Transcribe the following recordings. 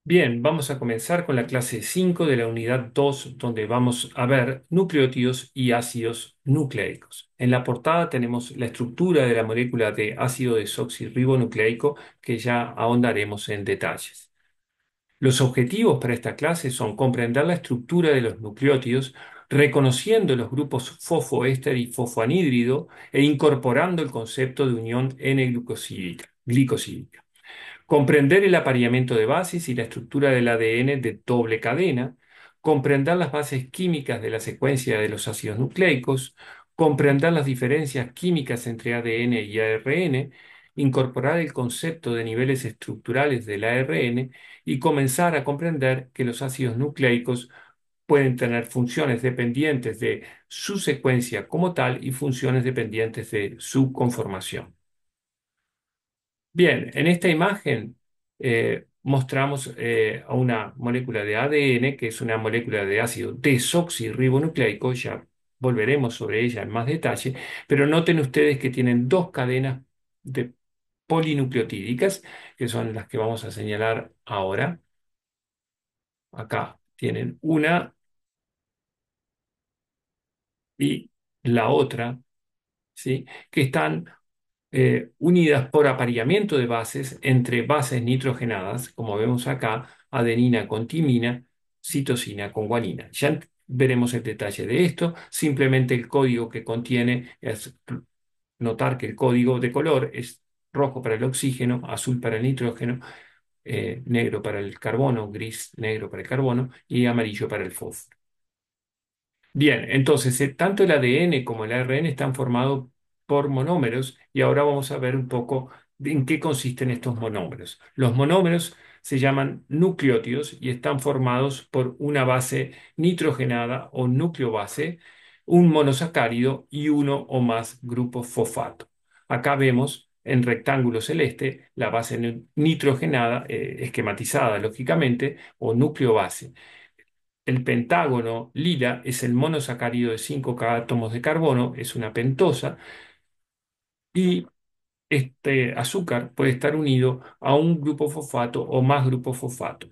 Bien, vamos a comenzar con la clase 5 de la unidad 2, donde vamos a ver nucleótidos y ácidos nucleicos. En la portada tenemos la estructura de la molécula de ácido desoxirribonucleico, que ya ahondaremos en detalles. Los objetivos para esta clase son comprender la estructura de los nucleótidos, reconociendo los grupos fosfoéster y fosfoanhídrido e incorporando el concepto de unión N-glicosídica. Comprender el apareamiento de bases y la estructura del ADN de doble cadena, comprender las bases químicas de la secuencia de los ácidos nucleicos, comprender las diferencias químicas entre ADN y ARN, incorporar el concepto de niveles estructurales del ARN y comenzar a comprender que los ácidos nucleicos pueden tener funciones dependientes de su secuencia como tal y funciones dependientes de su conformación. Bien, en esta imagen mostramos a una molécula de ADN, que es una molécula de ácido desoxirribonucleico, ya volveremos sobre ella en más detalle, pero noten ustedes que tienen dos cadenas de polinucleotídicas, que son las que vamos a señalar ahora. Acá tienen una y la otra, ¿sí? Que están unidas por apareamiento de bases entre bases nitrogenadas, como vemos acá, adenina con timina, citosina con guanina. Ya veremos el detalle de esto, simplemente el código que contiene es notar que el código de color es rojo para el oxígeno, azul para el nitrógeno, negro para el carbono, gris, negro para el carbono y amarillo para el fósforo. Bien, entonces tanto el ADN como el ARN están formados por monómeros y ahora vamos a ver un poco en qué consisten estos monómeros. Los monómeros se llaman nucleótidos y están formados por una base nitrogenada o nucleobase, un monosacárido y uno o más grupos fosfato. Acá vemos en rectángulo celeste la base nitrogenada, esquematizada lógicamente, o nucleobase. El pentágono lila es el monosacárido de 5 átomos de carbono, es una pentosa, y este azúcar puede estar unido a un grupo fosfato o más grupos fosfato.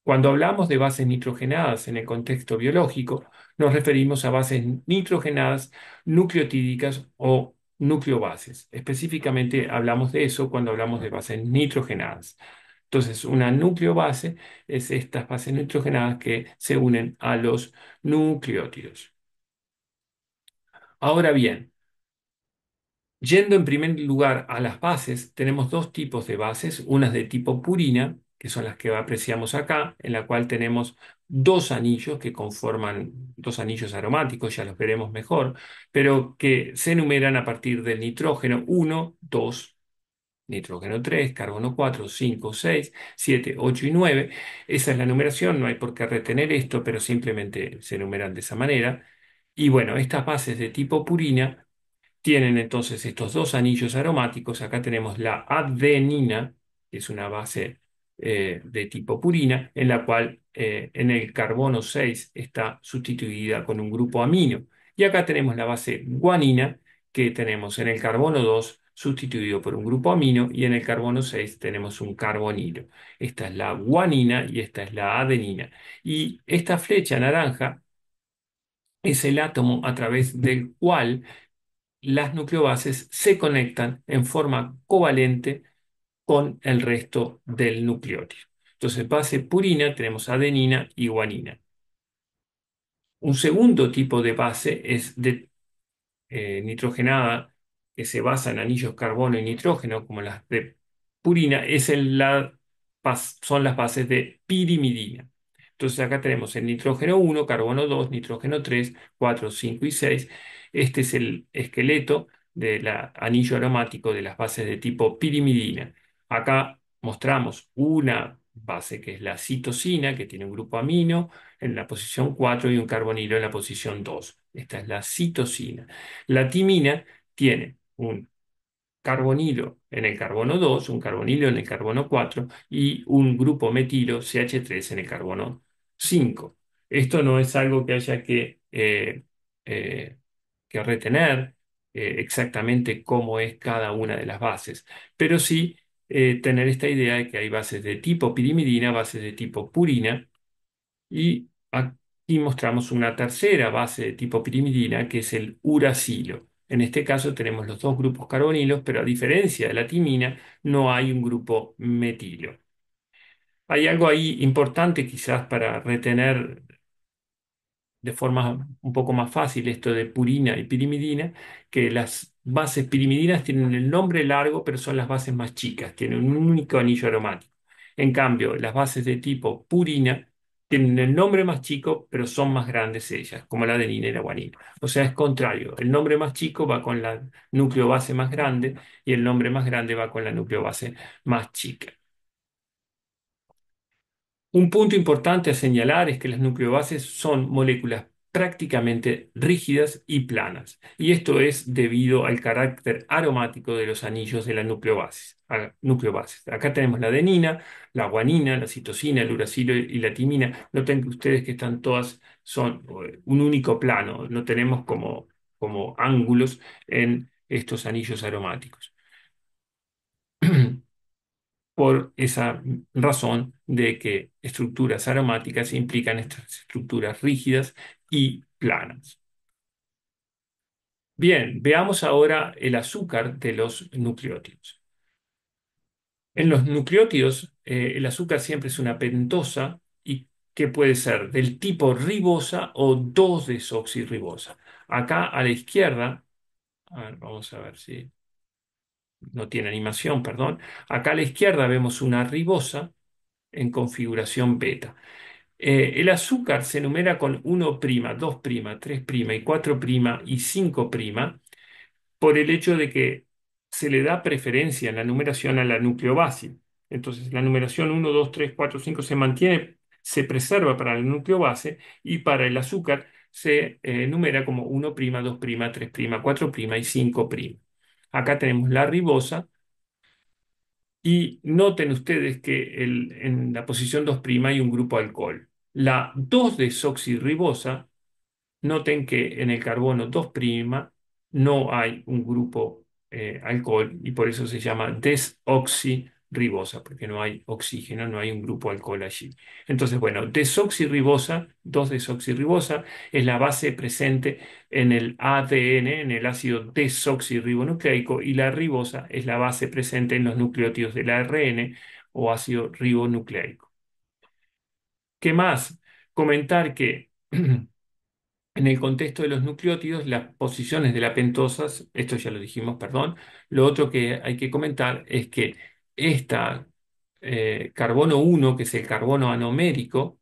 Cuando hablamos de bases nitrogenadas en el contexto biológico, nos referimos a bases nitrogenadas nucleotídicas o nucleobases. Específicamente hablamos de eso cuando hablamos de bases nitrogenadas. Entonces, una nucleobase es estas bases nitrogenadas que se unen a los nucleótidos. Ahora bien, yendo en primer lugar a las bases, tenemos dos tipos de bases, unas de tipo purina, que son las que apreciamos acá, en la cual tenemos dos anillos que conforman dos anillos aromáticos, ya los veremos mejor, pero que se enumeran a partir del nitrógeno 1, 2, nitrógeno 3, carbono 4, 5, 6, 7, 8 y 9. Esa es la numeración, no hay por qué retener esto, pero simplemente se enumeran de esa manera. Y bueno, estas bases de tipo purina tienen entonces estos dos anillos aromáticos. Acá tenemos la adenina, que es una base de tipo purina, en la cual en el carbono 6 está sustituida con un grupo amino. Y acá tenemos la base guanina, que tenemos en el carbono 2 sustituido por un grupo amino, y en el carbono 6 tenemos un carbonilo. Esta es la guanina y esta es la adenina. Y esta flecha naranja es el átomo a través del cual las nucleobases se conectan en forma covalente con el resto del nucleótido. Entonces, base purina tenemos adenina y guanina. Un segundo tipo de base es de nitrogenada, que se basa en anillos carbono y nitrógeno, como las de purina, son las bases de pirimidina. Entonces acá tenemos el nitrógeno 1, carbono 2, nitrógeno 3, 4, 5 y 6. Este es el esqueleto del anillo aromático de las bases de tipo pirimidina. Acá mostramos una base que es la citosina, que tiene un grupo amino en la posición 4 y un carbonilo en la posición 2. Esta es la citosina. La timina tiene un carbonilo en el carbono 2, un carbonilo en el carbono 4 y un grupo metilo CH3 en el carbono 5. Esto no es algo que haya eh, que retener exactamente cómo es cada una de las bases, pero sí tener esta idea de que hay bases de tipo pirimidina, bases de tipo purina, y aquí mostramos una tercera base de tipo pirimidina, que es el uracilo. En este caso tenemos los dos grupos carbonilos, pero a diferencia de la timina, no hay un grupo metilo. Hay algo ahí importante quizás para retener de forma un poco más fácil esto de purina y pirimidina, que las bases pirimidinas tienen el nombre largo, pero son las bases más chicas, tienen un único anillo aromático. En cambio, las bases de tipo purina tienen el nombre más chico, pero son más grandes ellas, como la adenina y la guanina. O sea, es contrario. El nombre más chico va con la núcleo base más grande y el nombre más grande va con la núcleo base más chica. Un punto importante a señalar es que las nucleobases son moléculas prácticamente rígidas y planas, y esto es debido al carácter aromático de los anillos de las nucleobases. Acá tenemos la adenina, la guanina, la citosina, el uracilo y la timina. Noten que ustedes que están todas son un único plano, no tenemos como ángulos en estos anillos aromáticos. Por esa razón de que estructuras aromáticas implican estas estructuras rígidas y planas. Bien, veamos ahora el azúcar de los nucleótidos. En los nucleótidos, el azúcar siempre es una pentosa y que puede ser del tipo ribosa o 2-desoxirribosa. Acá a la izquierda, a ver, vamos a ver si no tiene animación, perdón. Acá a la izquierda vemos una ribosa en configuración beta. El azúcar se enumera con 1', 2', 3' y 4' y 5' por el hecho de que se le da preferencia en la numeración a la nucleobase. Entonces, la numeración 1, 2, 3, 4, 5 se mantiene, se preserva para la nucleobase y para el azúcar se numera como 1', 2', 3', 4' y 5'. Acá tenemos la ribosa y noten ustedes que en la posición 2' hay un grupo alcohol. La 2-desoxirribosa, noten que en el carbono 2' no hay un grupo alcohol y por eso se llama desoxirribosa, porque no hay oxígeno, no hay un grupo alcohol allí. Entonces, bueno, desoxirribosa, 2-desoxirribosa, es la base presente en el ADN, en el ácido desoxirribonucleico, y la ribosa es la base presente en los nucleótidos del ARN o ácido ribonucleico. ¿Qué más? Comentar que en el contexto de los nucleótidos, las posiciones de las pentosas, esto ya lo dijimos, perdón, lo otro que hay que comentar es que esta carbono 1, que es el carbono anomérico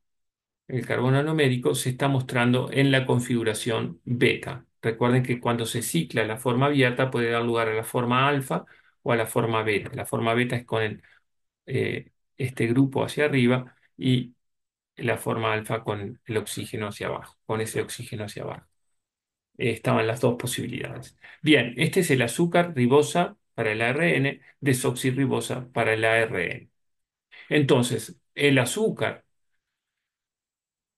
se está mostrando en la configuración beta. Recuerden que cuando se cicla la forma abierta puede dar lugar a la forma alfa o a la forma beta. La forma beta es con este grupo hacia arriba y la forma alfa con el oxígeno hacia abajo, con ese oxígeno hacia abajo. Estaban las dos posibilidades. Bien, este es el azúcar ribosa para el ARN, desoxirribosa para el ARN. Entonces, el azúcar,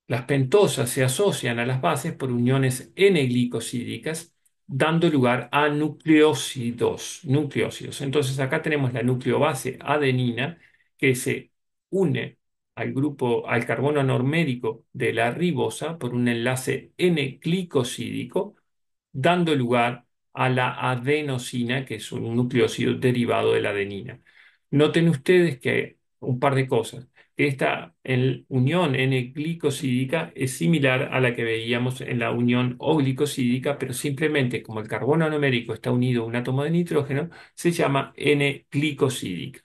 las pentosas se asocian a las bases por uniones N-glicosídicas, dando lugar a nucleósidos. Entonces, acá tenemos la nucleobase adenina que se une al grupo, al carbono anormérico de la ribosa por un enlace N-glicosídico dando lugar a la adenosina, que es un nucleósido derivado de la adenina. Noten ustedes que un par de cosas. Esta unión N-glicosídica es similar a la que veíamos en la unión O-glicosídica, pero simplemente como el carbono anomérico está unido a un átomo de nitrógeno, se llama N-glicosídica.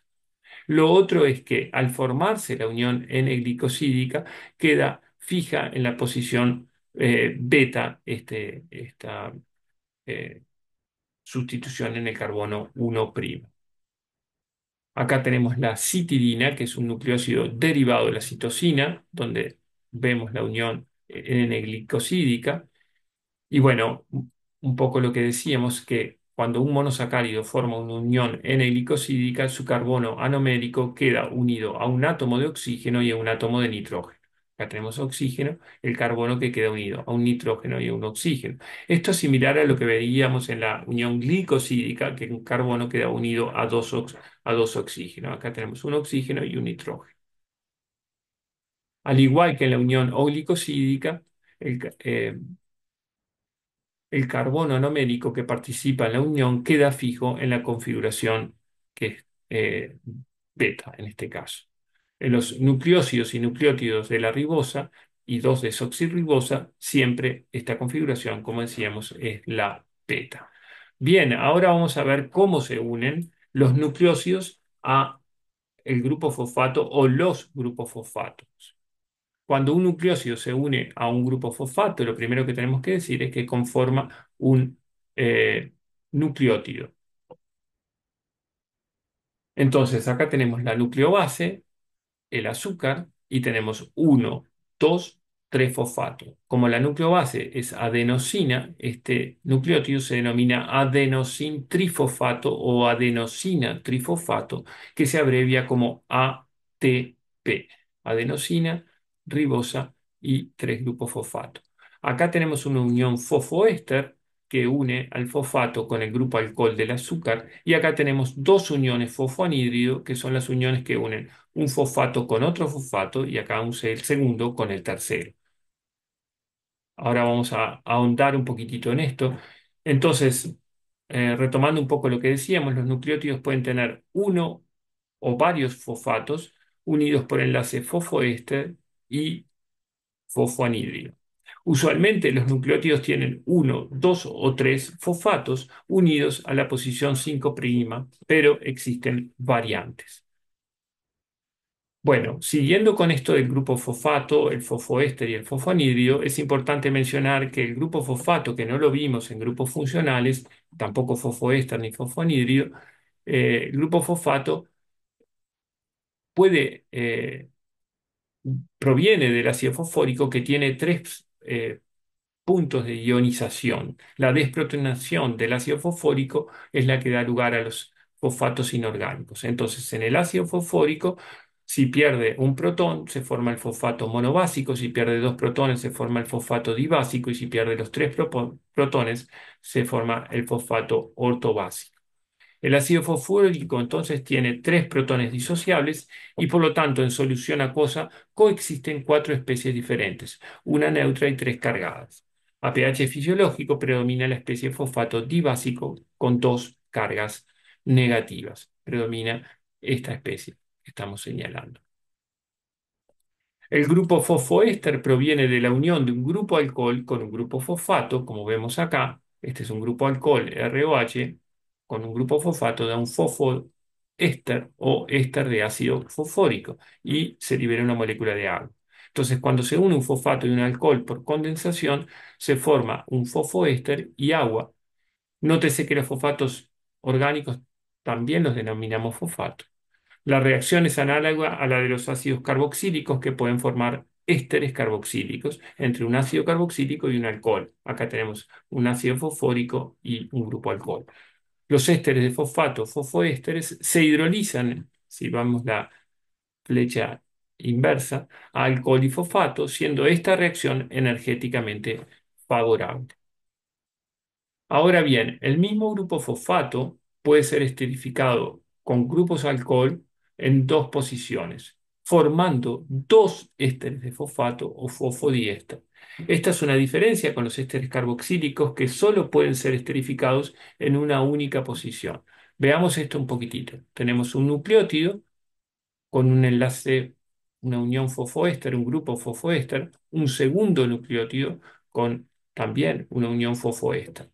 Lo otro es que al formarse la unión N-glicosídica queda fija en la posición beta esta eh, sustitución en el carbono 1'. Acá tenemos la citidina, que es un nucleósido derivado de la citosina, donde vemos la unión N-glicosídica. Y bueno, un poco lo que decíamos, que cuando un monosacárido forma una unión N-glicosídica, su carbono anomérico queda unido a un átomo de oxígeno y a un átomo de nitrógeno. Acá tenemos oxígeno, el carbono que queda unido a un nitrógeno y a un oxígeno. Esto es similar a lo que veíamos en la unión glicosídica, que un carbono queda unido a a dos oxígenos. Acá tenemos un oxígeno y un nitrógeno. Al igual que en la unión glicosídica, el, ca- eh, el carbono anomérico que participa en la unión queda fijo en la configuración que es beta en este caso. En los nucleósidos y nucleótidos de la ribosa y 2-desoxirribosa, siempre esta configuración, como decíamos, es la beta. Bien, ahora vamos a ver cómo se unen los nucleósidos a el grupo fosfato o los grupos fosfatos. Cuando un nucleósido se une a un grupo fosfato, lo primero que tenemos que decir es que conforma un nucleótido. Entonces, acá tenemos la nucleobase, el azúcar, y tenemos uno, 2, 3 fosfato. Como la nucleobase es adenosina, este nucleótido se denomina adenosin trifosfato o adenosina trifosfato, que se abrevia como ATP. Adenosina, ribosa y tres grupos fosfato. Acá tenemos una unión fosfoéster que une al fosfato con el grupo alcohol del azúcar, y acá tenemos dos uniones fosfoanhídrido, que son las uniones que unen un fosfato con otro fosfato, y acá el segundo con el tercero. Ahora vamos a ahondar un poquitito en esto. Entonces, retomando un poco lo que decíamos, los nucleótidos pueden tener uno o varios fosfatos unidos por enlace fosfoéster y fosfoanhídrido. Usualmente los nucleótidos tienen uno, dos o tres fosfatos unidos a la posición 5', pero existen variantes. Bueno, siguiendo con esto del grupo fosfato, el fosfoéster y el fosfoanhídrido, es importante mencionar que el grupo fosfato, que no lo vimos en grupos funcionales, tampoco fosfoéster ni fosfoanhídrido, el grupo fosfato puede, proviene del ácido fosfórico que tiene tres puntos de ionización. La desprotonación del ácido fosfórico es la que da lugar a los fosfatos inorgánicos. Entonces, en el ácido fosfórico, si pierde un protón, se forma el fosfato monobásico; si pierde dos protones, se forma el fosfato dibásico; y si pierde los tres protones, se forma el fosfato ortobásico. El ácido fosfórico entonces tiene tres protones disociables, y por lo tanto en solución acuosa coexisten cuatro especies diferentes, una neutra y tres cargadas. A pH fisiológico predomina la especie fosfato dibásico con dos cargas negativas. Predomina esta especie que estamos señalando. El grupo fosfoéster proviene de la unión de un grupo alcohol con un grupo fosfato, como vemos acá. Este es un grupo alcohol ROH con un grupo fosfato, da un fosfoéster o éster de ácido fosfórico, y se libera una molécula de agua. Entonces, cuando se une un fosfato y un alcohol por condensación, se forma un fosfoéster y agua. Nótese que los fosfatos orgánicos también los denominamos fosfato. La reacción es análoga a la de los ácidos carboxílicos, que pueden formar ésteres carboxílicos entre un ácido carboxílico y un alcohol. Acá tenemos un ácido fosfórico y un grupo alcohol. Los ésteres de fosfato, fosfoésteres, se hidrolizan, si vamos la flecha inversa, a alcohol y fosfato, siendo esta reacción energéticamente favorable. Ahora bien, el mismo grupo fosfato puede ser esterificado con grupos alcohol en dos posiciones, formando dos ésteres de fosfato o fosfodiéster. Esta es una diferencia con los ésteres carboxílicos, que solo pueden ser esterificados en una única posición. Veamos esto un poquitito. Tenemos un nucleótido con un enlace, una unión fosfoéster, un grupo fosfoéster, un segundo nucleótido con también una unión fosfoéster.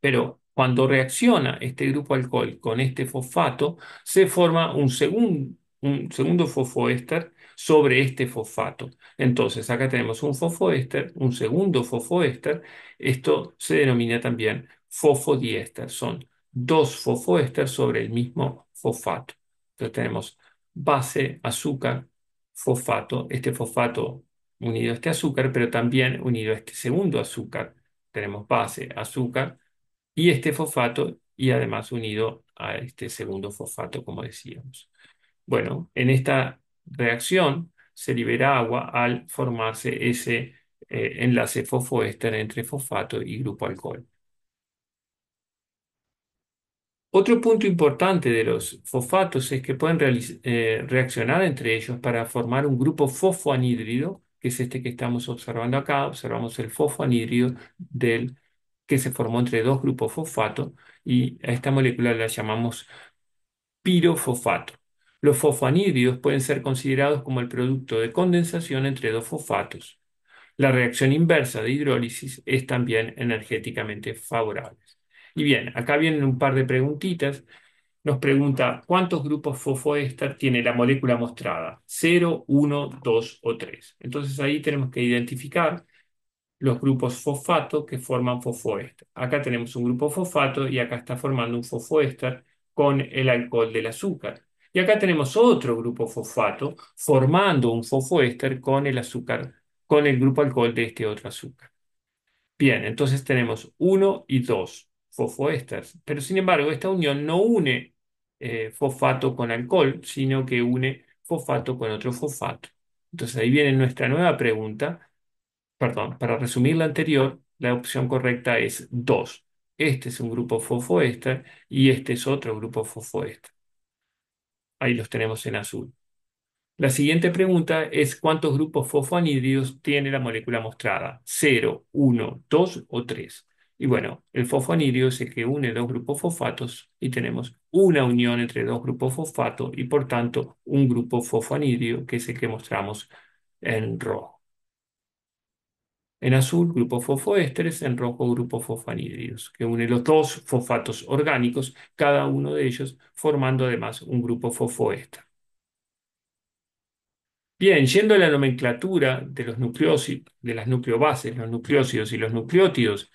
Pero cuando reacciona este grupo alcohol con este fosfato, se forma un segundo fosfoéster sobre este fosfato. Entonces, acá tenemos un fosfoéster, un segundo fosfoéster. Esto se denomina también fosfodiéster. Son dos fosfoéster sobre el mismo fosfato. Entonces, tenemos base, azúcar, fosfato. Este fosfato unido a este azúcar, pero también unido a este segundo azúcar. Tenemos base, azúcar y este fosfato, y además unido a este segundo fosfato, como decíamos. Bueno, en esta reacción se libera agua al formarse ese enlace fosfoéster entre fosfato y grupo alcohol. Otro punto importante de los fosfatos es que pueden reaccionar entre ellos para formar un grupo fosfoanhídrido, que es este que estamos observando acá. Observamos el fosfoanhídrido que se formó entre dos grupos fosfato y a esta molécula la llamamos pirofosfato. Los fosfoanhídridos pueden ser considerados como el producto de condensación entre dos fosfatos. La reacción inversa de hidrólisis es también energéticamente favorable. Y bien, acá vienen un par de preguntitas. Nos pregunta cuántos grupos fosfoéster tiene la molécula mostrada, cero, uno, 2 o 3. Entonces ahí tenemos que identificar los grupos fosfato que forman fosfoéster. Acá tenemos un grupo fosfato y acá está formando un fosfoéster con el alcohol del azúcar. Y acá tenemos otro grupo fosfato formando un fosfoéster con el azúcar, con el grupo alcohol de este otro azúcar. Bien, entonces tenemos uno y dos fosfoésteres, pero sin embargo esta unión no une fosfato con alcohol, sino que une fosfato con otro fosfato. Entonces ahí viene nuestra nueva pregunta. Perdón, para resumir la anterior, la opción correcta es 2. Este es un grupo fosfoéster y este es otro grupo fosfoéster. Ahí los tenemos en azul. La siguiente pregunta es ¿cuántos grupos fosfoanhídridos tiene la molécula mostrada? ¿Cero, uno, 2 o 3? Y bueno, el fosfoanhídrido es el que une dos grupos fosfatos y tenemos una unión entre dos grupos fosfato y por tanto un grupo fosfoanhídrido que es el que mostramos en rojo. En azul, grupos fosfoésteres, en rojo, grupos fosfanhídridos, que une los dos fosfatos orgánicos, cada uno de ellos formando además un grupo fosfoéster. Bien, yendo a la nomenclatura de los nucleósidos, de las nucleobases, los nucleósidos y los nucleótidos,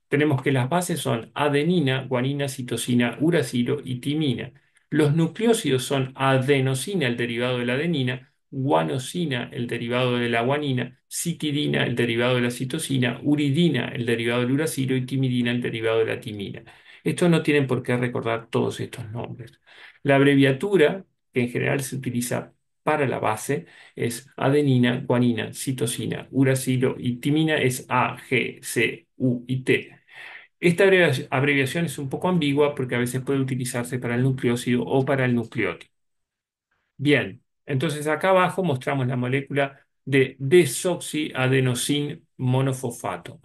tenemos que las bases son adenina, guanina, citosina, uracilo y timina. Los nucleósidos son adenosina, el derivado de la adenina, guanosina, el derivado de la guanina, citidina, el derivado de la citosina, uridina, el derivado del uracilo y timidina, el derivado de la timina. Estos no tienen por qué recordar todos estos nombres. La abreviatura, que en general se utiliza para la base, es adenina, guanina, citosina, uracilo y timina es A, G, C, U y T. Esta abreviación es un poco ambigua porque a veces puede utilizarse para el nucleósido o para el nucleótido. Bien, entonces acá abajo mostramos la molécula de desoxiadenosin monofosfato.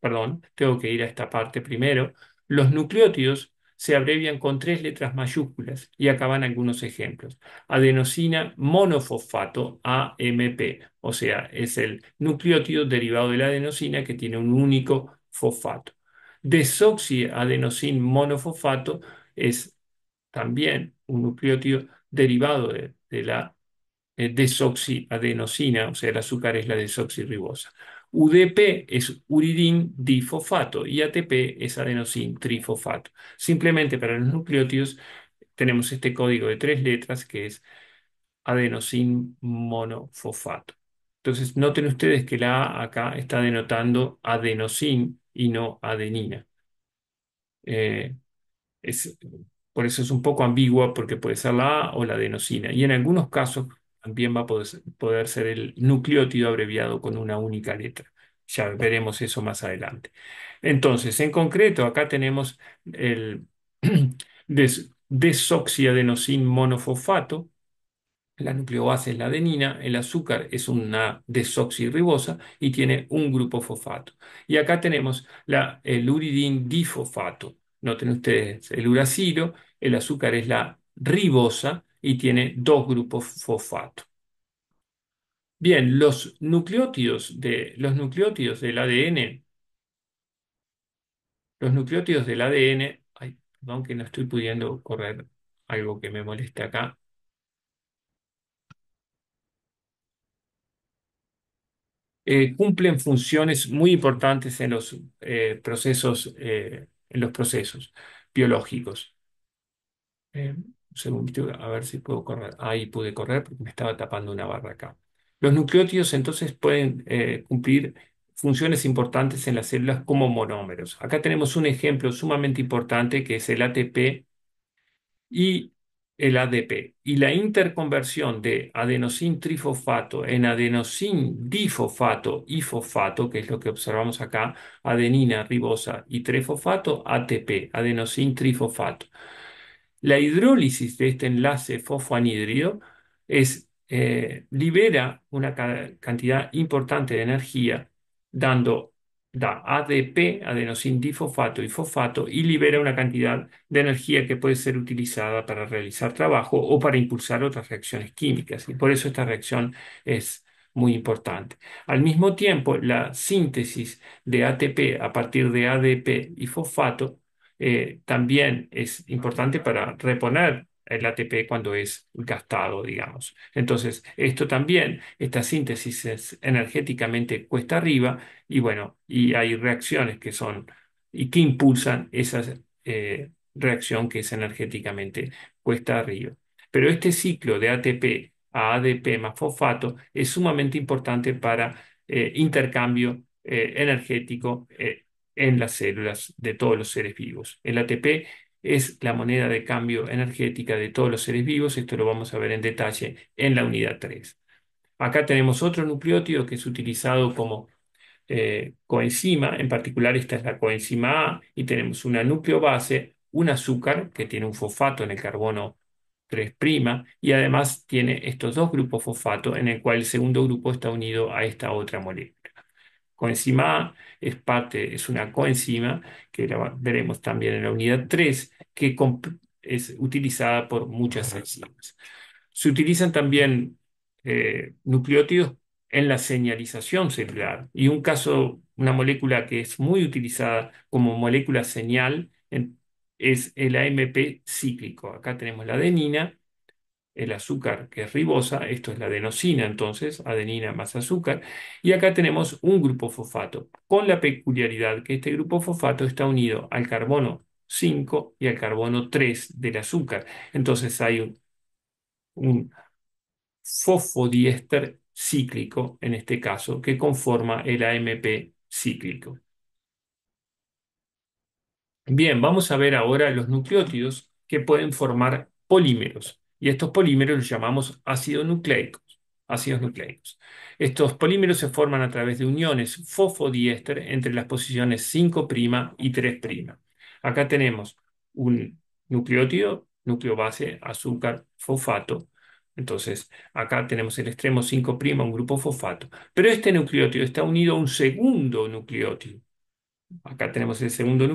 Perdón, tengo que ir a esta parte primero. Los nucleótidos se abrevian con tres letras mayúsculas y acá van algunos ejemplos. Adenosina monofosfato, AMP, o sea, es el nucleótido derivado de la adenosina que tiene un único fosfato. Desoxiadenosin monofosfato es también un nucleótido derivado de la desoxiadenosina, o sea, el azúcar es la desoxirribosa. UDP es uridín difosfato y ATP es adenosin trifosfato. Simplemente para los nucleótidos tenemos este código de tres letras que es adenosin monofosfato. Entonces, noten ustedes que la A acá está denotando adenosin y no adenina. Eh, es, por eso es un poco ambigua porque puede ser la A o la adenosina. Y en algunos casos también va a poder ser el nucleótido abreviado con una única letra. Ya veremos eso más adelante. Entonces, en concreto, acá tenemos el desoxiadenosin monofosfato. La nucleobase es la adenina, el azúcar es una desoxirribosa y tiene un grupo fosfato. Y acá tenemos el uridín difosfato. Noten ustedes, el uracilo, el azúcar es la ribosa y tiene dos grupos fosfato. Bien, los nucleótidos del ADN, ay, perdón que no estoy pudiendo correr algo que me moleste acá. Cumplen funciones muy importantes en los procesos biológicos. Un segundito, a ver si puedo correr. Ahí pude correr porque me estaba tapando una barra acá. Los nucleótidos entonces pueden cumplir funciones importantes en las células como monómeros. Acá tenemos un ejemplo sumamente importante que es el ATP y el ADP. Y la interconversión de adenosín trifosfato en adenosín difosfato y fosfato, que es lo que observamos acá, adenina, ribosa y trifosfato, ATP, adenosín trifosfato. La hidrólisis de este enlace fosfoanhídrido libera una cantidad importante de energía, da ADP, adenosín difosfato y fosfato, y libera una cantidad de energía que puede ser utilizada para realizar trabajo o para impulsar otras reacciones químicas. Y por eso esta reacción es muy importante. Al mismo tiempo, la síntesis de ATP a partir de ADP y fosfato también es importante para reponer el ATP cuando es gastado, digamos. Entonces, esto también, esta síntesis es energéticamente cuesta arriba y bueno, y hay reacciones que son y que impulsan esa reacción que es energéticamente cuesta arriba. Pero este ciclo de ATP a ADP más fosfato es sumamente importante para intercambio energético en las células de todos los seres vivos. El ATP es la moneda de cambio energética de todos los seres vivos. Esto lo vamos a ver en detalle en la unidad 3. Acá tenemos otro nucleótido que es utilizado como coenzima, en particular esta es la coenzima A, y tenemos una nucleobase, un azúcar que tiene un fosfato en el carbono 3' y además tiene estos dos grupos fosfato en el cual el segundo grupo está unido a esta otra molécula. Coenzima A es una coenzima que veremos también en la unidad 3 que es utilizada por muchas enzimas. Se utilizan también nucleótidos en la señalización celular y una molécula que es muy utilizada como molécula señal es el AMP cíclico. Acá tenemos la adenina, el azúcar que es ribosa, esto es la adenosina, entonces, adenina más azúcar, y acá tenemos un grupo fosfato, con la peculiaridad que este grupo fosfato está unido al carbono 5 y al carbono 3 del azúcar. Entonces hay un fosfodiéster cíclico, en este caso, que conforma el AMP cíclico. Bien, vamos a ver ahora los nucleótidos que pueden formar polímeros. Y estos polímeros los llamamos ácidos nucleicos. Ácidos nucleicos. Estos polímeros se forman a través de uniones fosfodiéster entre las posiciones 5' y 3'. Acá tenemos un nucleótido, núcleo base, azúcar, fosfato. Entonces, acá tenemos el extremo 5', un grupo fosfato. Pero este nucleótido está unido a un segundo nucleótido. Acá tenemos el segundo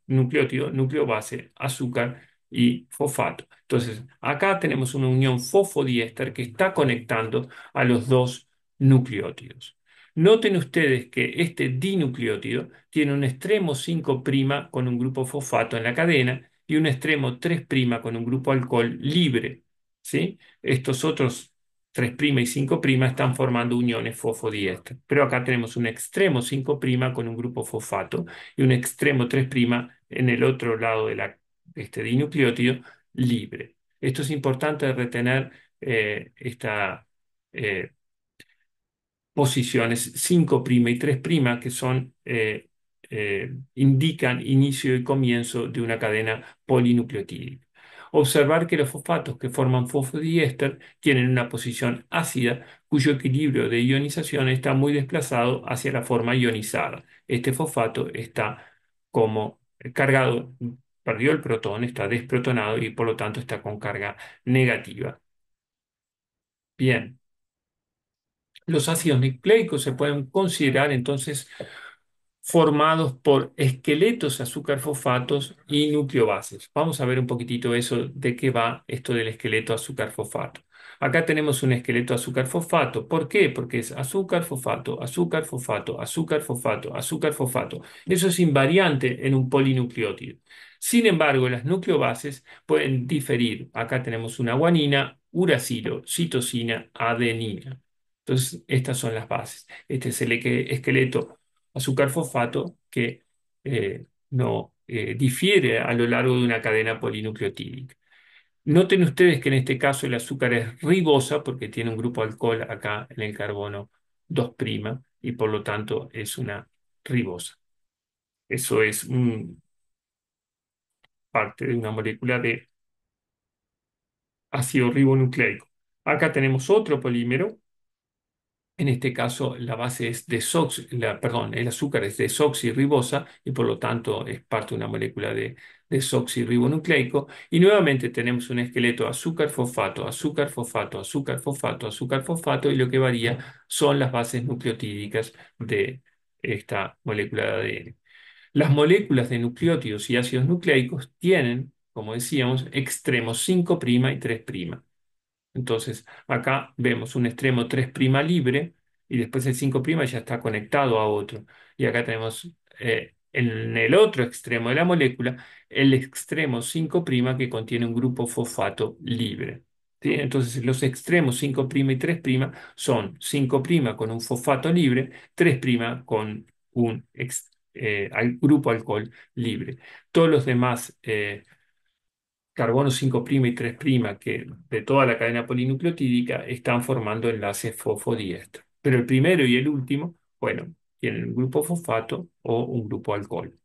nucleótido, núcleo base, azúcar y fosfato. Entonces, acá tenemos una unión fosfodiéster que está conectando a los dos nucleótidos. Noten ustedes que este dinucleótido tiene un extremo 5' con un grupo fosfato en la cadena y un extremo 3' con un grupo alcohol libre. ¿Sí? Estos otros 3' y 5' están formando uniones fosfodiéster. Pero acá tenemos un extremo 5' con un grupo fosfato y un extremo 3' en el otro lado de este dinucleótido libre. Esto es importante retener esta eh, posiciones 5' y 3', que indican inicio y comienzo de una cadena polinucleotídica. Observar que los fosfatos que forman fosfodiéster tienen una posición ácida cuyo equilibrio de ionización está muy desplazado hacia la forma ionizada. Este fosfato está como cargado, perdió el protón, está desprotonado y por lo tanto está con carga negativa. Bien. Los ácidos nucleicos se pueden considerar entonces formados por esqueletos azúcar fosfatos y nucleobases. Vamos a ver un poquitito eso de qué va esto del esqueleto azúcar fosfato. Acá tenemos un esqueleto azúcar fosfato. ¿Por qué? Porque es azúcar fosfato, azúcar fosfato, azúcar fosfato, azúcar fosfato. Eso es invariante en un polinucleótido. Sin embargo, las nucleobases pueden diferir. Acá tenemos una guanina, uracilo, citosina, adenina. Entonces, estas son las bases. Este es el esqueleto azúcar fosfato que no difiere a lo largo de una cadena polinucleotídica. Noten ustedes que en este caso el azúcar es ribosa porque tiene un grupo alcohol acá en el carbono 2' y por lo tanto es una ribosa. Eso es parte de una molécula de ácido ribonucleico. Acá tenemos otro polímero. En este caso, la base es perdón, el azúcar es desoxirribosa y por lo tanto es parte de una molécula de desoxirribonucleico. Y nuevamente tenemos un esqueleto azúcar, fosfato, azúcar, fosfato, azúcar, fosfato, azúcar, fosfato y lo que varía son las bases nucleotídicas de esta molécula de ADN. Las moléculas de nucleótidos y ácidos nucleicos tienen, como decíamos, extremos 5' y 3'. Entonces, acá vemos un extremo 3' libre y después el 5' ya está conectado a otro. Y acá tenemos en el otro extremo de la molécula el extremo 5' que contiene un grupo fosfato libre. ¿Sí? Entonces, los extremos 5' y 3' son 5' con un fosfato libre, 3' con un grupo alcohol libre. Todos los demás carbono 5' y 3' que de toda la cadena polinucleotídica están formando enlaces fosfodiéster. Pero el primero y el último, bueno, tienen un grupo fosfato o un grupo alcohol.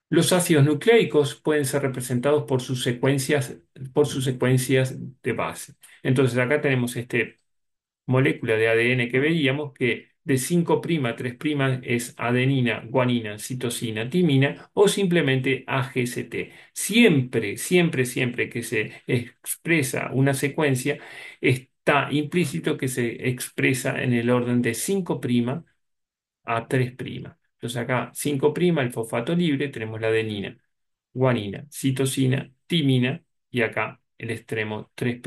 Los ácidos nucleicos pueden ser representados por sus secuencias de base. Entonces acá tenemos este molécula de ADN que veíamos que de 5' a 3' es adenina, guanina, citosina, timina o simplemente AGCT. Siempre, siempre, siempre que se expresa una secuencia, está implícito que se expresa en el orden de 5' a 3'. Entonces acá 5' el fosfato libre, tenemos la adenina, guanina, citosina, timina y acá el extremo 3'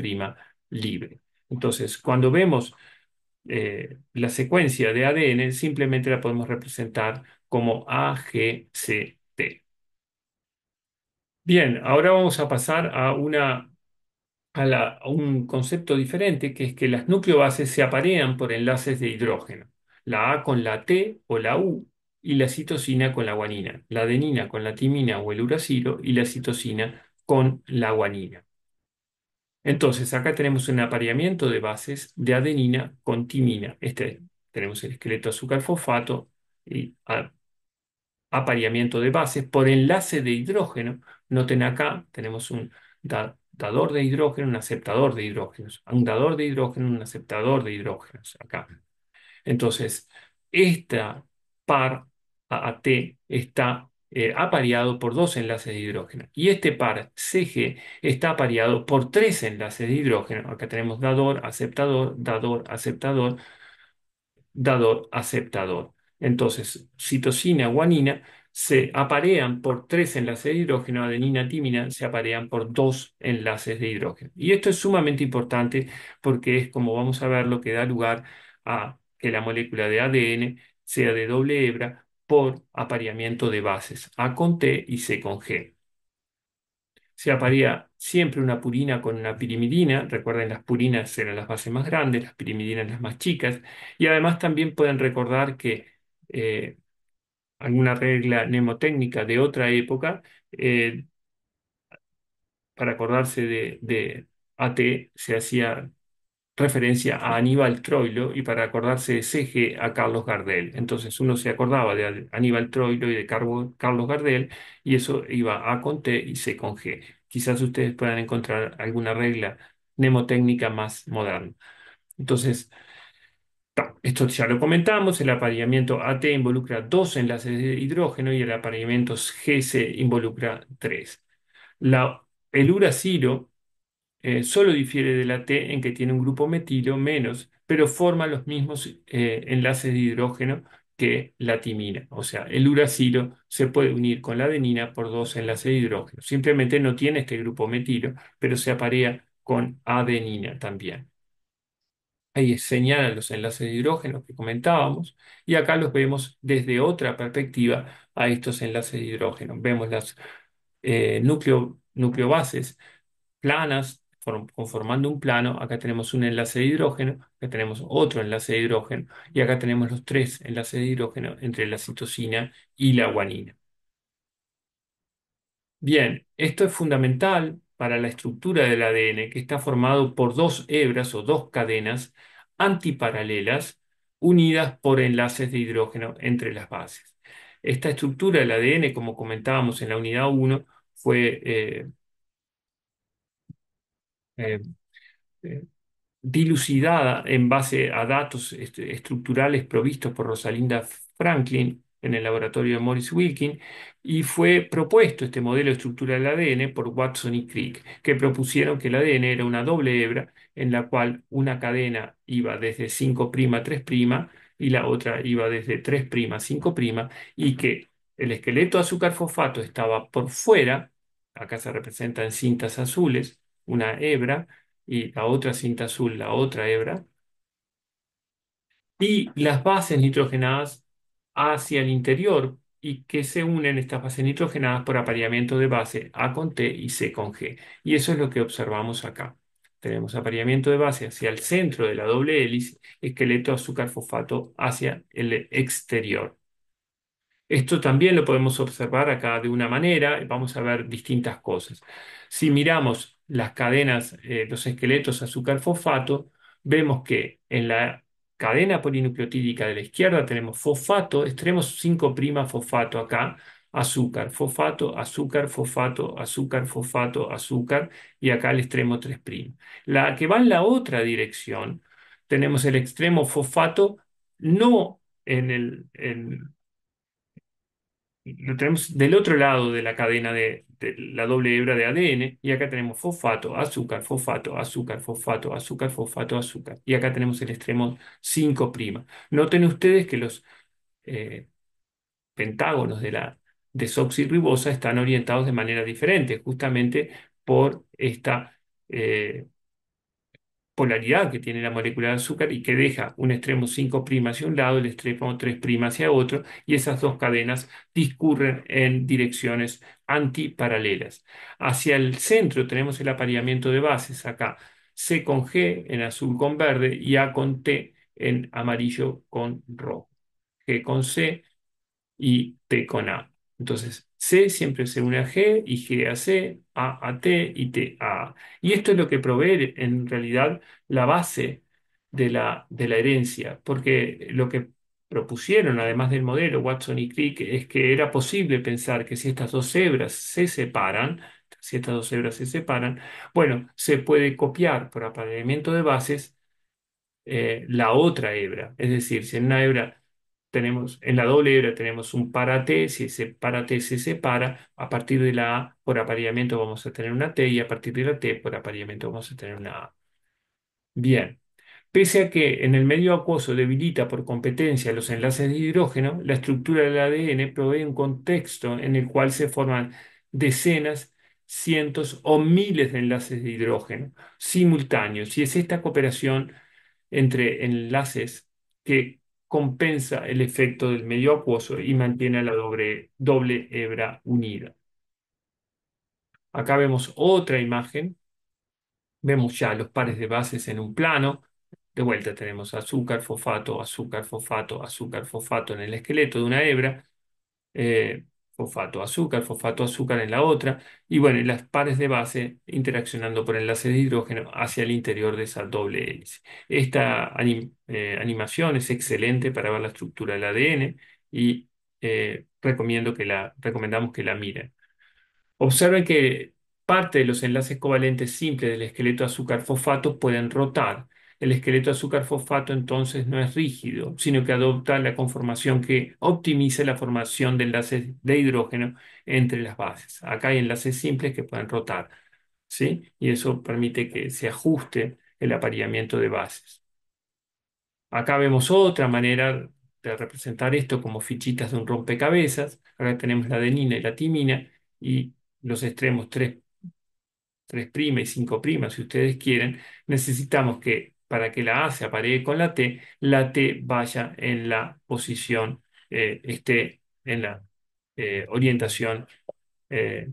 libre. Entonces, cuando vemos la secuencia de ADN simplemente la podemos representar como AGCT. Bien, ahora vamos a pasar a un concepto diferente, que es que las nucleobases se aparean por enlaces de hidrógeno. La A con la T o la U y la citosina con la guanina. La adenina con la timina o el uracilo y la citosina con la guanina. Entonces, acá tenemos un apareamiento de bases de adenina con timina. Tenemos el esqueleto azúcar-fosfato y apareamiento de bases por enlace de hidrógeno. Noten acá, tenemos un dador de hidrógeno, un aceptador de hidrógenos. Un dador de hidrógeno, un aceptador de hidrógenos. Acá. Entonces, esta par AAT está apareado por dos enlaces de hidrógeno y este par CG está apareado por tres enlaces de hidrógeno. Acá tenemos dador, aceptador, dador, aceptador, dador, aceptador. Entonces, citosina, guanina se aparean por tres enlaces de hidrógeno, adenina, timina se aparean por dos enlaces de hidrógeno. Y esto es sumamente importante porque es, como vamos a ver, lo que da lugar a que la molécula de ADN sea de doble hebra por apareamiento de bases, A con T y C con G. Se aparea siempre una purina con una pirimidina. Recuerden, las purinas eran las bases más grandes, las pirimidinas las más chicas. Y además también pueden recordar que eh, alguna regla mnemotécnica de otra época, eh, para acordarse de AT, se hacía referencia a Aníbal Troilo y para acordarse de CG a Carlos Gardel. Entonces uno se acordaba de Aníbal Troilo y de Carlos Gardel y eso iba A con T y C con G. Quizás ustedes puedan encontrar alguna regla mnemotécnica más moderna. Entonces, esto ya lo comentamos, el apareamiento AT involucra dos enlaces de hidrógeno y el apareamiento GC involucra tres. El uracilo solo difiere de la T en que tiene un grupo metilo menos, pero forma los mismos enlaces de hidrógeno que la timina. O sea, el uracilo se puede unir con la adenina por dos enlaces de hidrógeno. Simplemente no tiene este grupo metilo, pero se aparea con adenina también. Ahí señalan los enlaces de hidrógeno que comentábamos y acá los vemos desde otra perspectiva a estos enlaces de hidrógeno. Vemos las nucleobases planas, conformando un plano. Acá tenemos un enlace de hidrógeno, acá tenemos otro enlace de hidrógeno y acá tenemos los tres enlaces de hidrógeno entre la citosina y la guanina. Bien, esto es fundamental para la estructura del ADN, que está formado por dos hebras o dos cadenas antiparalelas unidas por enlaces de hidrógeno entre las bases. Esta estructura del ADN, como comentábamos en la unidad 1, fue eh, eh, dilucidada en base a datos estructurales provistos por Rosalinda Franklin en el laboratorio de Maurice Wilkin, y fue propuesto este modelo estructural del ADN por Watson y Crick, que propusieron que el ADN era una doble hebra en la cual una cadena iba desde 5' a 3' y la otra iba desde 3' a 5', y que el esqueleto azúcar fosfato estaba por fuera. Acá se representa en cintas azules una hebra, y la otra cinta azul, la otra hebra, y las bases nitrogenadas hacia el interior, y que se unen estas bases nitrogenadas por apareamiento de base A con T y C con G. Y eso es lo que observamos acá. Tenemos apareamiento de base hacia el centro de la doble hélice, esqueleto azúcar fosfato hacia el exterior. Esto también lo podemos observar acá de una manera, vamos a ver distintas cosas. Si miramos las cadenas, los esqueletos azúcar-fosfato, vemos que en la cadena polinucleotídica de la izquierda tenemos fosfato, extremo 5' fosfato acá, azúcar, fosfato, azúcar, fosfato, azúcar, fosfato, azúcar, y acá el extremo 3'. La que va en la otra dirección, tenemos el extremo fosfato no en lo tenemos del otro l'ado de la cadena de la doble hebra de ADN, y acá tenemos fosfato, azúcar, fosfato, azúcar, fosfato, azúcar, fosfato, azúcar. Y acá tenemos el extremo 5'. Noten ustedes que los eh, pentágonos de la desoxirribosa están orientados de manera diferente, justamente por esta polaridad que tiene la molécula de azúcar, y que deja un extremo 5' hacia un lado, el extremo 3' hacia otro, y esas dos cadenas discurren en direcciones antiparalelas. Hacia el centro tenemos el apareamiento de bases acá, C con G en azul con verde y A con T en amarillo con rojo. G con C y T con A. Entonces, C siempre se une a G y G a C, A a T y T a A. Y esto es lo que provee en realidad la base de la herencia, porque lo que propusieron, además del modelo Watson y Crick, es que era posible pensar que si estas dos hebras se separan, bueno, se puede copiar por apareamiento de bases la otra hebra. Es decir, si en una hebra tenemos, en la doble hebra tenemos un para T, si ese para T se separa, a partir de la A por apareamiento vamos a tener una T, y a partir de la T por apareamiento vamos a tener una A. Bien. Pese a que en el medio acuoso debilita por competencia los enlaces de hidrógeno, la estructura del ADN provee un contexto en el cual se forman decenas, cientos o miles de enlaces de hidrógeno simultáneos. Y es esta cooperación entre enlaces que compensa el efecto del medio acuoso y mantiene a la doble hebra unida. Acá vemos otra imagen. Vemos ya los pares de bases en un plano. De vuelta tenemos azúcar, fosfato, azúcar, fosfato, azúcar, fosfato en el esqueleto de una hebra, eh, fosfato, azúcar en la otra, y bueno, y las pares de base interaccionando por enlaces de hidrógeno hacia el interior de esa doble hélice. Esta animación es excelente para ver la estructura del ADN, y recomendamos que la miren. Observen que parte de los enlaces covalentes simples del esqueleto azúcar-fosfato pueden rotar. El esqueleto azúcar-fosfato entonces no es rígido, sino que adopta la conformación que optimiza la formación de enlaces de hidrógeno entre las bases. Acá hay enlaces simples que pueden rotar, ¿sí? Y eso permite que se ajuste el apareamiento de bases. Acá vemos otra manera de representar esto como fichitas de un rompecabezas. Acá tenemos la adenina y la timina, y los extremos 3' y 5', si ustedes quieren. Necesitamos que para que la A se aparee con la T vaya en la posición, esté en la orientación eh,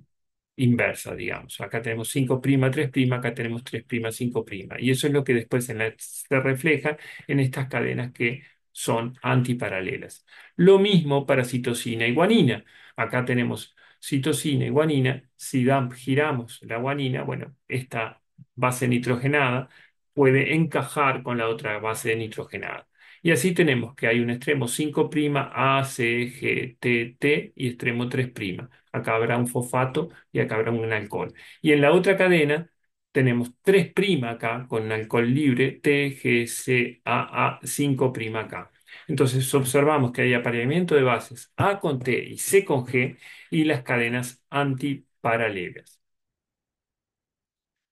inversa, digamos. Acá tenemos 5', 3', acá tenemos 3', 5'. Y eso es lo que después se refleja en estas cadenas que son antiparalelas. Lo mismo para citosina y guanina. Acá tenemos citosina y guanina. Si giramos la guanina, bueno, esta base nitrogenada puede encajar con la otra base nitrogenada. Y así tenemos que hay un extremo 5', A, C, G, T, T, y extremo 3'. Acá habrá un fosfato y acá habrá un alcohol. Y en la otra cadena tenemos 3' acá con alcohol libre, TGCAA 5' acá. Entonces observamos que hay apareamiento de bases A con T y C con G y las cadenas antiparalelas.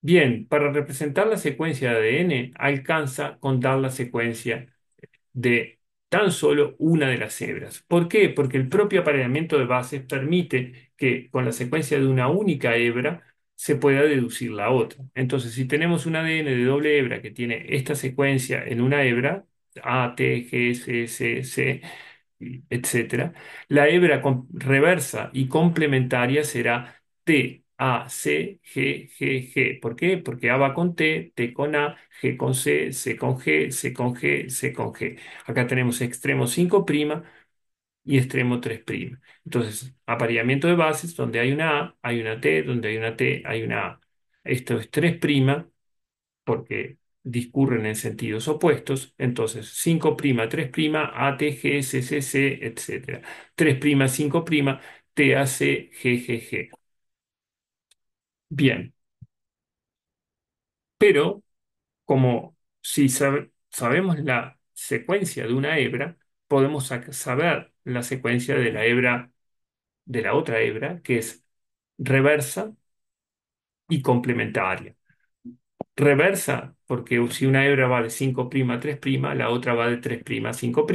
Bien, para representar la secuencia de ADN alcanza con dar la secuencia de tan solo una de las hebras. ¿Por qué? Porque el propio apareamiento de bases permite que con la secuencia de una única hebra se pueda deducir la otra. Entonces, si tenemos un ADN de doble hebra que tiene esta secuencia en una hebra, A, T, G, C, C, C, etcétera, la hebra reversa y complementaria será T, A, C, G, G, G. ¿Por qué? Porque A va con T, T con A, G con C, C con G, C con G, C con G. Acá tenemos extremo 5' y extremo 3'. Entonces, apareamiento de bases, donde hay una A, hay una T, donde hay una T, hay una A. Esto es 3' porque discurren en sentidos opuestos. Entonces, 5', 3', A, T, G, C, C, C, etc. 3', 5', T, A, C, G, G, G. Bien, pero como si sabemos la secuencia de una hebra, podemos saber la secuencia de la hebra, de la otra hebra, que es reversa y complementaria. Reversa, porque si una hebra va de 5' a 3', la otra va de 3' a 5'.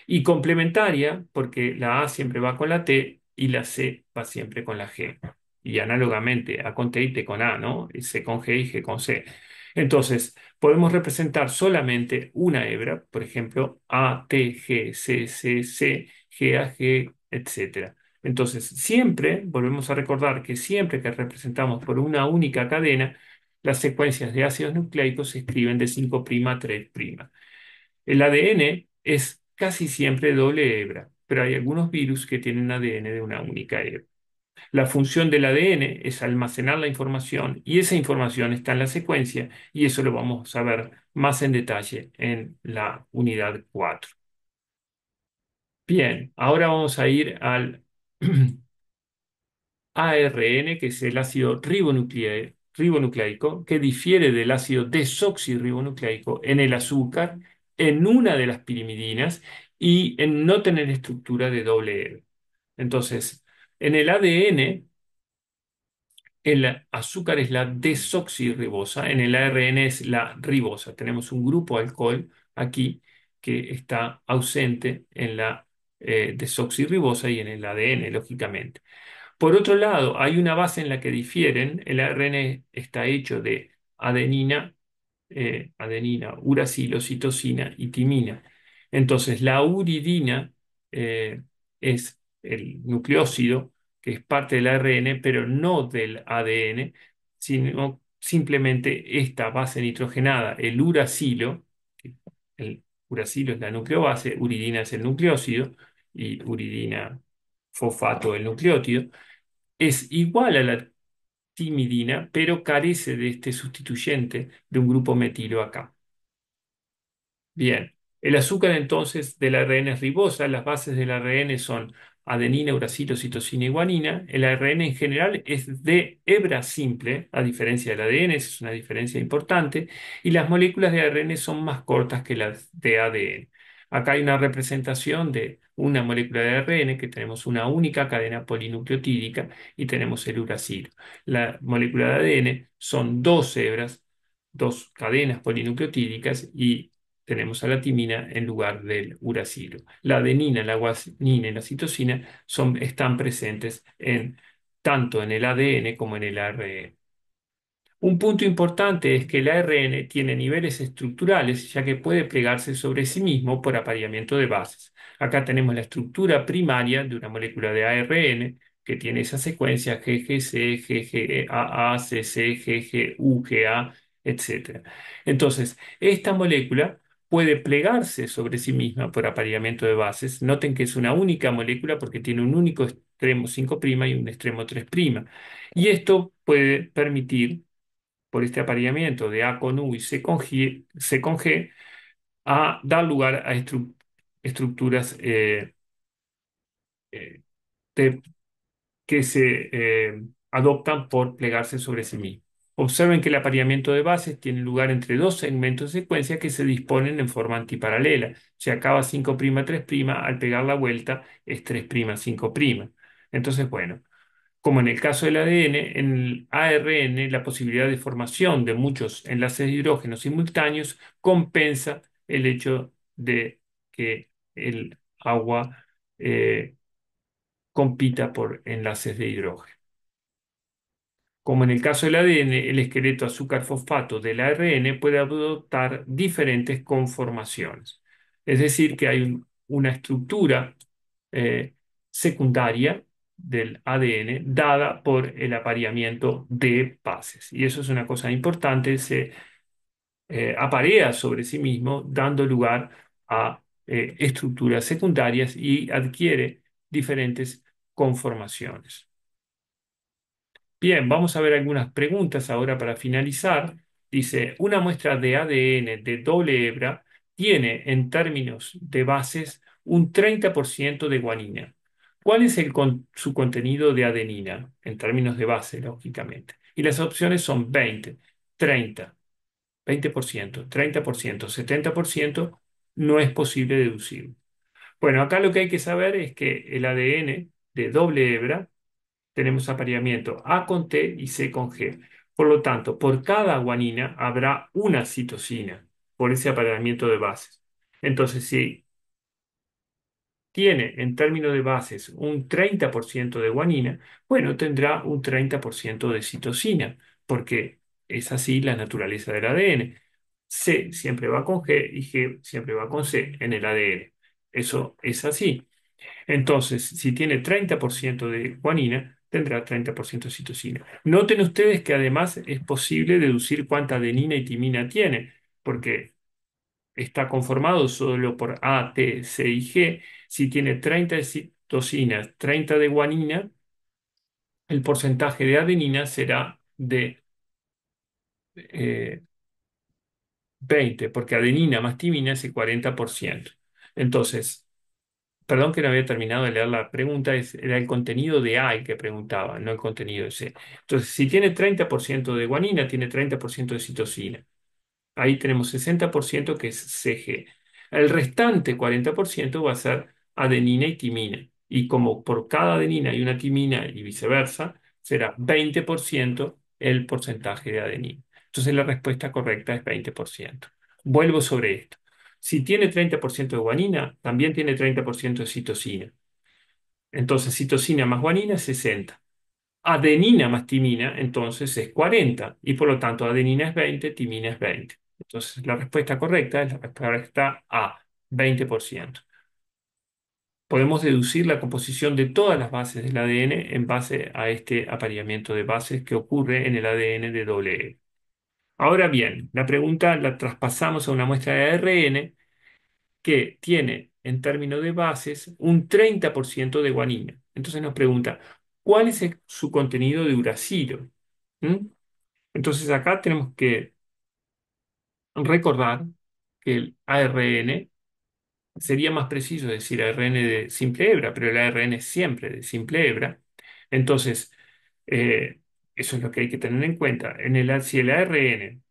Y complementaria, porque la A siempre va con la T y la C va siempre con la G. Y análogamente, A con T y T con A, ¿no? Y C con G y G con C. Entonces, podemos representar solamente una hebra, por ejemplo, A, T, G, C, C, C, G, A, G, etc. Entonces, siempre, volvemos a recordar que siempre que representamos por una única cadena, las secuencias de ácidos nucleicos se escriben de 5' a 3'. El ADN es casi siempre doble hebra, pero hay algunos virus que tienen ADN de una única hebra. La función del ADN es almacenar la información y esa información está en la secuencia y eso lo vamos a ver más en detalle en la unidad 4. Bien, ahora vamos a ir al ARN, que es el ácido ribonucleico, que difiere del ácido desoxirribonucleico en el azúcar, en una de las pirimidinas y en no tener estructura de doble hebra. Entonces, en el ADN, el azúcar es la desoxirribosa, en el ARN es la ribosa. Tenemos un grupo alcohol aquí que está ausente en la desoxirribosa y en el ADN, lógicamente. Por otro lado, hay una base en la que difieren. El ARN está hecho de adenina, uracilo, citosina y timina. Entonces, la uridina eh, es el nucleósido que es parte del ARN, pero no del ADN, sino simplemente esta base nitrogenada, el uracilo. Que el uracilo es la nucleobase, uridina es el nucleósido y uridina fosfato el nucleótido es igual a la timidina, pero carece de este sustituyente de un grupo metilo acá. Bien, el azúcar entonces del ARN es ribosa, las bases del ARN son adenina, uracilo, citosina y guanina. El ARN en general es de hebra simple, a diferencia del ADN, esa es una diferencia importante, y las moléculas de ARN son más cortas que las de ADN. Acá hay una representación de una molécula de ARN que tenemos una única cadena polinucleotídica y tenemos el uracilo. La molécula de ADN son dos hebras, dos cadenas polinucleotídicas y tenemos a la timina en lugar del uracilo. La adenina, la guanina y la citosina están presentes tanto en el ADN como en el ARN. Un punto importante es que el ARN tiene niveles estructurales, ya que puede plegarse sobre sí mismo por apareamiento de bases. Acá tenemos la estructura primaria de una molécula de ARN que tiene esa secuencia GGC, GGAA, CC, GGU, GA, etc. Entonces, esta molécula puede plegarse sobre sí misma por apareamiento de bases. Noten que es una única molécula porque tiene un único extremo 5' y un extremo 3'. Y esto puede permitir por este apareamiento de A con U y C con G, a dar lugar a estructuras eh, de- que se adoptan por plegarse sobre sí mismas. Observen que el apareamiento de bases tiene lugar entre dos segmentos de secuencia que se disponen en forma antiparalela. Se acaba 5' 3', al pegar la vuelta es 3' 5'. Entonces, bueno, como en el caso del ADN, en el ARN la posibilidad de formación de muchos enlaces de hidrógeno simultáneos compensa el hecho de que el agua compita por enlaces de hidrógeno. Como en el caso del ADN, el esqueleto azúcar-fosfato del ARN puede adoptar diferentes conformaciones. Es decir, que hay una estructura eh, secundaria del ADN dada por el apareamiento de bases. Y eso es una cosa importante, se aparea sobre sí mismo, dando lugar a estructuras secundarias y adquiere diferentes conformaciones. Bien, vamos a ver algunas preguntas ahora para finalizar. Dice, una muestra de ADN de doble hebra tiene en términos de bases un 30% de guanina. ¿Cuál es su contenido de adenina en términos de base, lógicamente? Y las opciones son 20, 30, 20%, 30%, 70%. No es posible deducirlo. Bueno, acá lo que hay que saber es que el ADN de doble hebra tenemos apareamiento A con T y C con G. Por lo tanto, por cada guanina habrá una citosina por ese apareamiento de bases. Entonces, si tiene en términos de bases un 30% de guanina, bueno, tendrá un 30% de citosina, porque es así la naturaleza del ADN. C siempre va con G y G siempre va con C en el ADN. Eso es así. Entonces, si tiene 30% de guanina, tendrá 30% de citosina. Noten ustedes que además es posible deducir cuánta adenina y timina tiene, porque está conformado solo por A, T, C y G. Si tiene 30 de citosina, 30 de guanina, el porcentaje de adenina será de 20, porque adenina más timina es el 40%. Entonces, perdón que no había terminado de leer la pregunta, era el contenido de A el que preguntaba, no el contenido de C. Entonces, si tiene 30% de guanina, tiene 30% de citosina. Ahí tenemos 60% que es CG. El restante 40% va a ser adenina y timina. Y como por cada adenina hay una timina y viceversa, será 20% el porcentaje de adenina. Entonces la respuesta correcta es 20%. Vuelvo sobre esto. Si tiene 30% de guanina, también tiene 30% de citosina. Entonces citosina más guanina es 60. Adenina más timina, entonces es 40 y por lo tanto adenina es 20, timina es 20. Entonces la respuesta correcta es la respuesta A, 20%. Podemos deducir la composición de todas las bases del ADN en base a este apareamiento de bases que ocurre en el ADN de doble E. Ahora bien, la pregunta la traspasamos a una muestra de ARN que tiene en términos de bases un 30% de guanina. Entonces nos pregunta, ¿cuál es su contenido de uracilo? ¿Mm? Entonces acá tenemos que recordar que el ARN, sería más preciso decir ARN de simple hebra, pero el ARN es siempre de simple hebra. Entonces, eh, eso es lo que hay que tener en cuenta. Si el ARN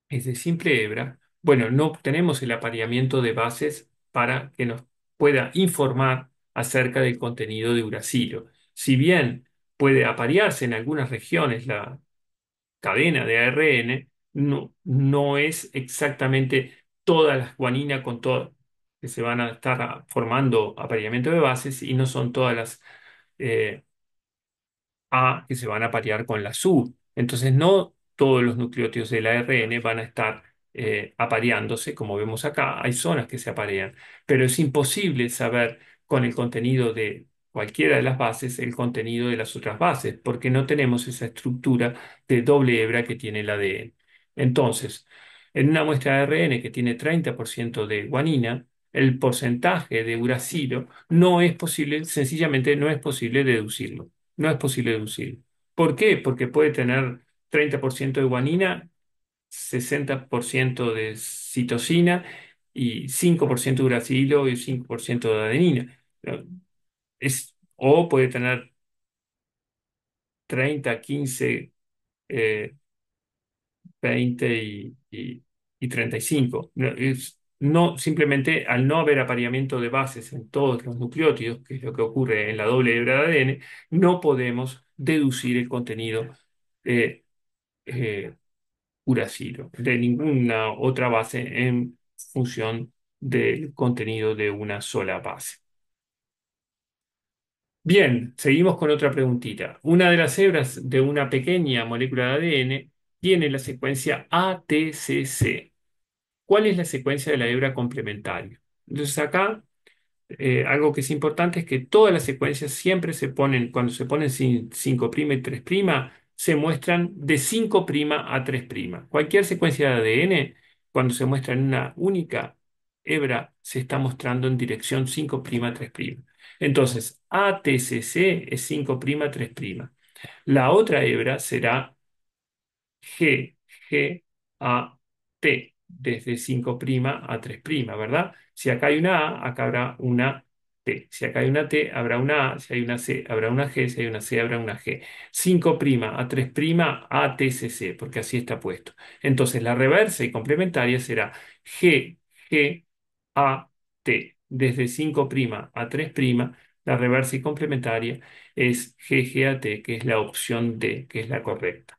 es de simple hebra, bueno, no obtenemos el apareamiento de bases para que nos pueda informar acerca del contenido de uracilo. Si bien puede aparearse en algunas regiones la cadena de ARN, no es exactamente todas las guaninas con todo, que se van a estar formando apareamiento de bases y no son todas las eh, A que se van a parear con la SU. Entonces, no todos los nucleótidos del ARN van a estar apareándose, como vemos acá. Hay zonas que se aparean, pero es imposible saber con el contenido de cualquiera de las bases el contenido de las otras bases, porque no tenemos esa estructura de doble hebra que tiene el ADN. Entonces, en una muestra de ARN que tiene 30% de guanina, el porcentaje de uracilo no es posible, sencillamente no es posible deducirlo. No es posible deducir. ¿Por qué? Porque puede tener 30% de guanina, 60% de citosina y 5% de uracilo y 5% de adenina. O puede tener 30, 15. eh, 20 y 35. No, no, simplemente al no haber apareamiento de bases en todos los nucleótidos, que es lo que ocurre en la doble hebra de ADN, no podemos deducir el contenido eh, eh, uracilo de ninguna otra base en función del contenido de una sola base. Bien, seguimos con otra preguntita. Una de las hebras de una pequeña molécula de ADN tiene la secuencia ATCC. ¿Cuál es la secuencia de la hebra complementaria? Entonces acá algo que es importante es que todas las secuencias siempre se ponen, cuando se ponen 5' y 3', se muestran de 5' a 3'. Cualquier secuencia de ADN, cuando se muestra en una única hebra, se está mostrando en dirección 5' 3'. Entonces, ATCC es 5' 3'. La otra hebra será G, G, A, T, desde 5' a 3', ¿verdad? Si acá hay una A, acá habrá una T. Si acá hay una T, habrá una A. Si hay una C, habrá una G. Si hay una C, habrá una G. 5' a 3', A, T, C, C, porque así está puesto. Entonces, la reversa y complementaria será G, G, A, T. Desde 5' a 3', la reversa y complementaria es G, G, A, T, que es la opción D, que es la correcta.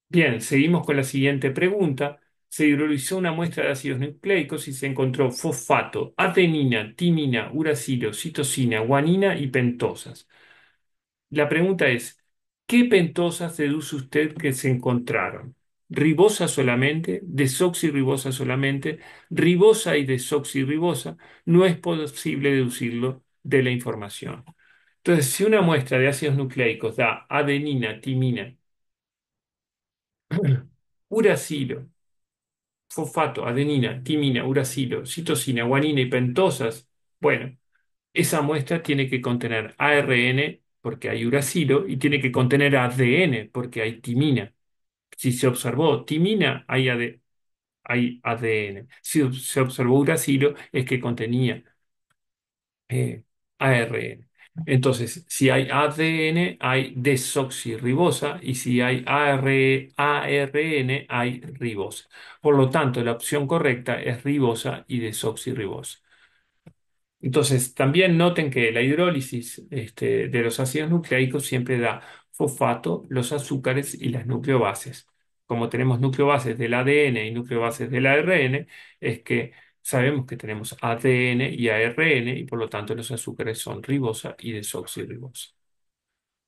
Bien, seguimos con la siguiente pregunta. Se hidrolizó una muestra de ácidos nucleicos y se encontró fosfato, adenina, timina, uracilo, citosina, guanina y pentosas. La pregunta es, ¿qué pentosas deduce usted que se encontraron? ¿Ribosa solamente? ¿Desoxirribosa solamente? ¿Ribosa y desoxirribosa? No es posible deducirlo de la información. Entonces, si una muestra de ácidos nucleicos da adenina, timina, uracilo, fosfato, adenina, timina, uracilo, citosina, guanina y pentosas, bueno, esa muestra tiene que contener ARN porque hay uracilo y tiene que contener ADN porque hay timina. Si se observó timina, hay ADN. Si se observó uracilo, es que contenía ARN. Entonces, si hay ADN, hay desoxirribosa y si hay ARN, hay ribosa. Por lo tanto, la opción correcta es ribosa y desoxirribosa. Entonces, también noten que la hidrólisis de los ácidos nucleicos siempre da fosfato, los azúcares y las nucleobases. Como tenemos nucleobases del ADN y nucleobases del ARN, es que sabemos que tenemos ADN y ARN y por lo tanto los azúcares son ribosa y desoxirribosa.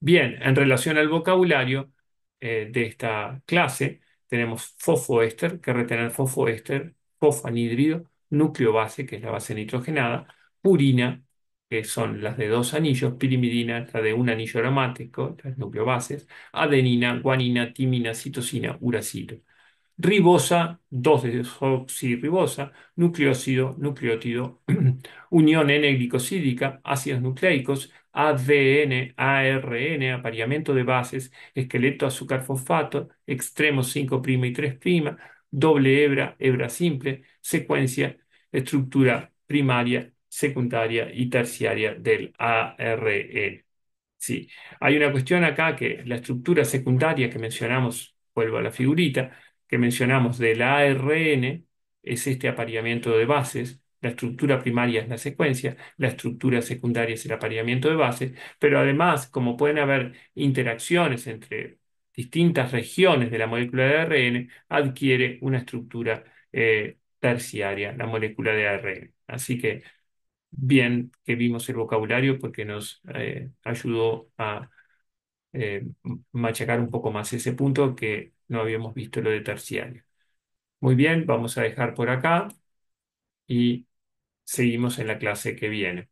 Bien, en relación al vocabulario de esta clase, tenemos fosfoéster, que retener fosfoéster, fosfanhídrido, núcleo base, que es la base nitrogenada, purina, que son las de dos anillos, pirimidina, la de un anillo aromático, las nucleobases, adenina, guanina, timina, citosina, uracilo. Ribosa, 2-desoxirribosa, nucleósido, nucleótido, unión N-glicosídica, ácidos nucleicos, ADN, ARN, apareamiento de bases, esqueleto azúcar fosfato, extremos 5' y 3', doble hebra, hebra simple, secuencia, estructura primaria, secundaria y terciaria del ARN. Sí, hay una cuestión acá que la estructura secundaria que mencionamos, vuelvo a la figurita, que mencionamos del ARN es este apareamiento de bases, la estructura primaria es la secuencia, la estructura secundaria es el apareamiento de bases, pero además, como pueden haber interacciones entre distintas regiones de la molécula de ARN, adquiere una estructura terciaria, la molécula de ARN. Así que bien que vimos el vocabulario porque nos ayudó a machacar un poco más ese punto que no habíamos visto lo de terciario. Muy bien, vamos a dejar por acá y seguimos en la clase que viene.